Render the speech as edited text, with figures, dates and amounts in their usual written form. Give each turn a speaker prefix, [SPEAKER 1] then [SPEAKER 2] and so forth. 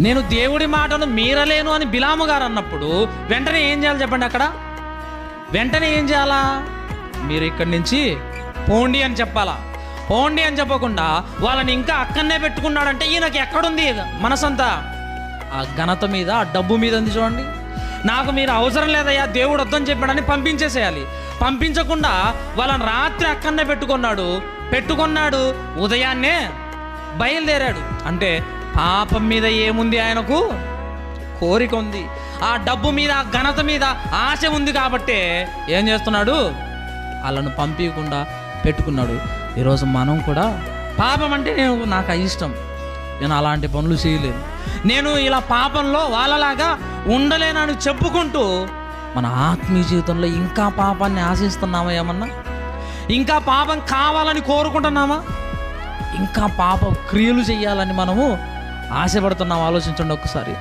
[SPEAKER 1] నేను దేవుడి మాటను మీరలేను అని బిలాము గారు అన్నప్పుడు వెంటనే ఏం చేయాలి చెప్పండి? అక్కడ వెంటనే ఏం చేయాలా? మీరు ఇక్కడి నుంచి పోండి అని చెప్పాలా? పోండి అని చెప్పకుండా వాళ్ళని ఇంకా అక్కడనే పెట్టుకున్నాడంటే ఈయనకి ఎక్కడుంది మనసంతా? ఆ ఘనత మీద, ఆ డబ్బు మీద ఉంది చూడండి. నాకు మీరు అవసరం లేదయ్యా, దేవుడు వద్దని చెప్పాడని పంపించేసేయాలి. పంపించకుండా వాళ్ళని రాత్రి అక్కడనే పెట్టుకున్నాడు, ఉదయాన్నే బయలుదేరాడు. అంటే పాపం మీద ఏముంది? ఆయనకు కోరిక ఉంది. ఆ డబ్బు మీద, ఆ ఘనత మీద ఆశ ఉంది కాబట్టే ఏం చేస్తున్నాడు? వాళ్ళను పంపించకుండా పెట్టుకున్నాడు. ఈరోజు మనం కూడా పాపం అంటే నాకు అయిష్టం, నేను అలాంటి పనులు చేయలేను, నేను ఇలా పాపంలో వాళ్ళలాగా ఉండలేనని చెప్పుకుంటూ మన ఆత్మీయ జీవితంలో ఇంకా పాపాన్ని ఆశిస్తున్నామా? ఏమన్నా ఇంకా పాపం కావాలని కోరుకుంటున్నామా? ఇంకా పాప క్రియలు చేయాలని మనము ఆశపడుతున్నాం? ఆలోచించండి ఒక్కసారి.